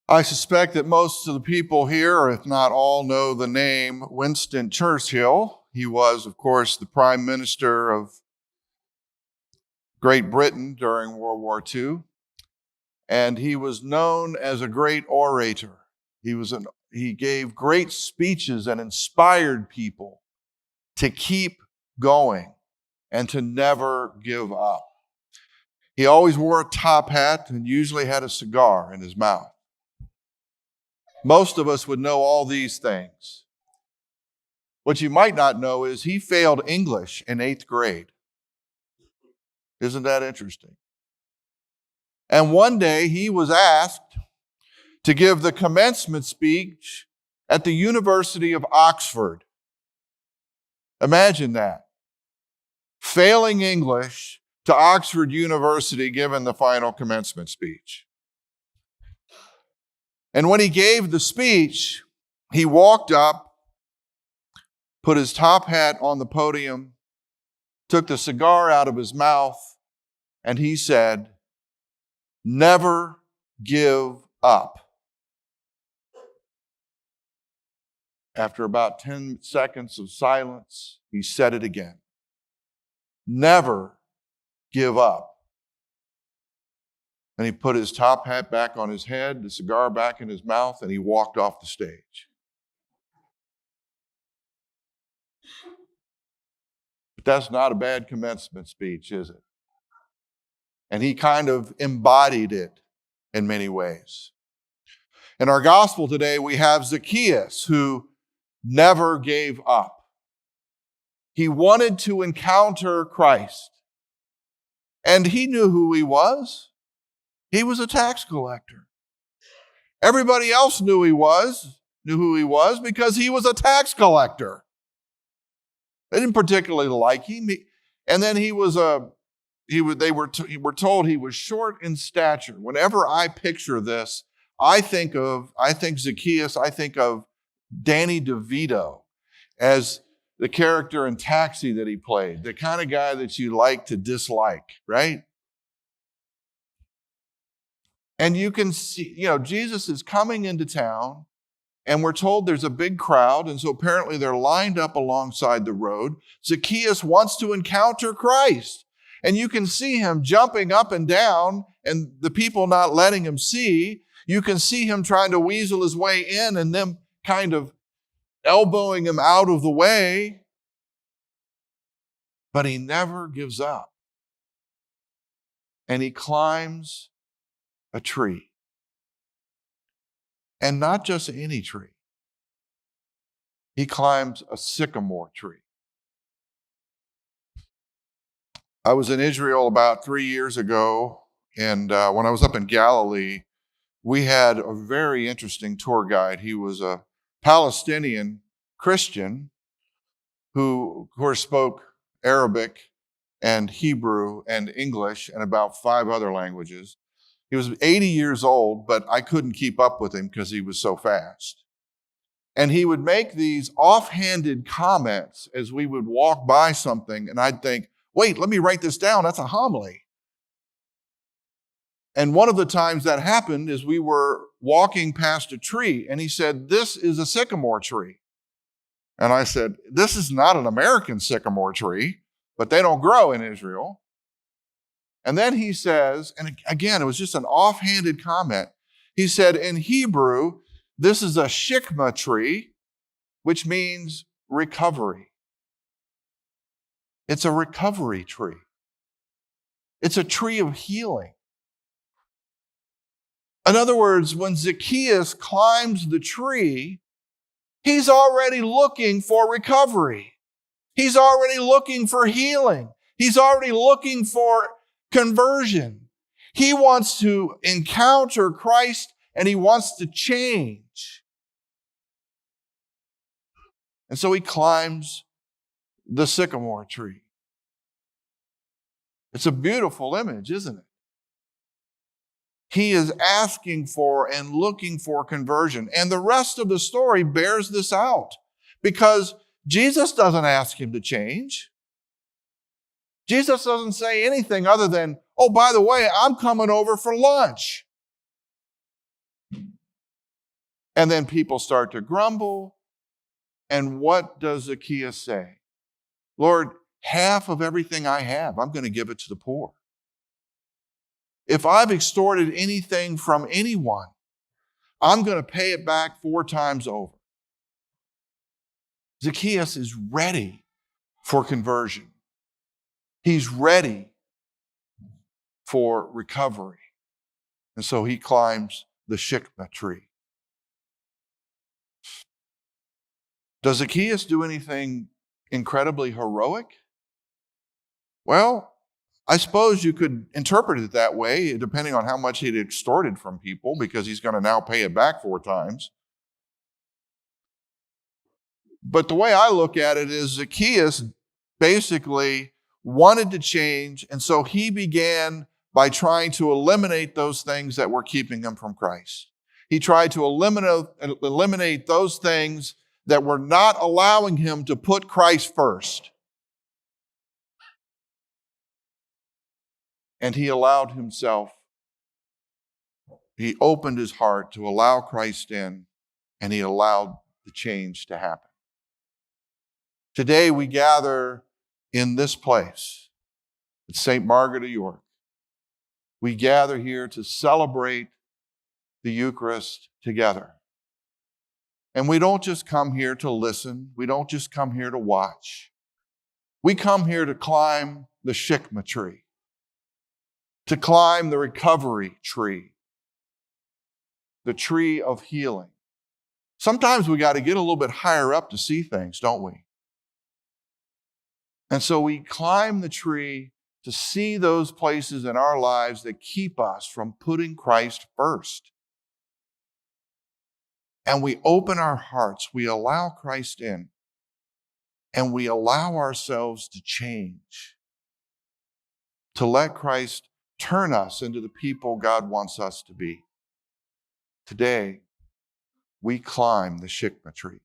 I suspect that most of the people here, if not all, know the name Winston Churchill. He was, of course, the Prime Minister of Great Britain during World War II, and he was known as a great orator. He gave great speeches and inspired people to keep going and to never give up. He always wore a top hat and usually had a cigar in his mouth. Most of us would know all these things. What you might not know is he failed English in 8th grade. Isn't that interesting? And one day he was asked to give the commencement speech at the University of Oxford. Imagine that. Failing English to Oxford University, given the final commencement speech. And when he gave the speech, he walked up, put his top hat on the podium, took the cigar out of his mouth, and he said, "Never give up." After about 10 seconds of silence, he said it again. "Never give up." And he put his top hat back on his head, the cigar back in his mouth, and he walked off the stage. But that's not a bad commencement speech, is it? And he kind of embodied it in many ways. In our gospel today, we have Zacchaeus, who never gave up. He wanted to encounter Christ. And he knew who he was. He was a tax collector. Everybody else knew who he was because he was a tax collector. They didn't particularly like him. And then they were told he was short in stature. Whenever I picture this, I think Zacchaeus, I think of Danny DeVito as the character in Taxi that he played, the kind of guy that you like to dislike, right? And you can see, Jesus is coming into town, and we're told there's a big crowd, and so apparently they're lined up alongside the road. Zacchaeus wants to encounter Christ, and you can see him jumping up and down, and the people not letting him see. You can see him trying to weasel his way in, and them kind of elbowing him out of the way. But he never gives up. And he climbs a tree. And not just any tree. He climbs a sycamore tree. I was in Israel about 3 years ago, and when I was up in Galilee, we had a very interesting tour guide. He was a Palestinian Christian who, of course, spoke Arabic and Hebrew and English and about 5 other languages. He was 80 years old, but I couldn't keep up with him because he was so fast. And he would make these offhanded comments as we would walk by something, and I'd think, wait, let me write this down. That's a homily. And one of the times that happened is we were walking past a tree, and he said, "This is a sycamore tree." And I said, "This is not an American sycamore tree, but they don't grow in Israel." And then he says, and again, it was just an offhanded comment. He said, in Hebrew, this is a shikma tree, which means recovery. It's a recovery tree. It's a tree of healing. In other words, when Zacchaeus climbs the tree, he's already looking for recovery. He's already looking for healing. He's already looking for conversion. He wants to encounter Christ, and he wants to change. And so he climbs the sycamore tree. It's a beautiful image, isn't it? He is asking for and looking for conversion. And the rest of the story bears this out, because Jesus doesn't ask him to change. Jesus doesn't say anything other than, "Oh, by the way, I'm coming over for lunch." And then people start to grumble. And what does Zacchaeus say? Lord, half of everything I have, I'm going to give it to the poor. If I've extorted anything from anyone, I'm going to pay it back 4 times over. Zacchaeus is ready for conversion. He's ready for recovery. And so he climbs the shikma tree. Does Zacchaeus do anything incredibly heroic? Well, I suppose you could interpret it that way, depending on how much he'd extorted from people, because he's going to now pay it back 4 times. But the way I look at it is Zacchaeus basically wanted to change, and so he began by trying to eliminate those things that were keeping him from Christ. He tried to eliminate those things that were not allowing him to put Christ first. And he allowed himself, he opened his heart to allow Christ in, and he allowed the change to happen. Today we gather in this place at St. Margaret of York. We gather here to celebrate the Eucharist together. And we don't just come here to listen. We don't just come here to watch. We come here to climb the shikma tree, to climb the recovery tree, the tree of healing. Sometimes we got to get a little bit higher up to see things, don't we? And so we climb the tree to see those places in our lives that keep us from putting Christ first. And we open our hearts, we allow Christ in, and we allow ourselves to change, to let Christ turn us into the people God wants us to be. Today, we climb the shikma tree.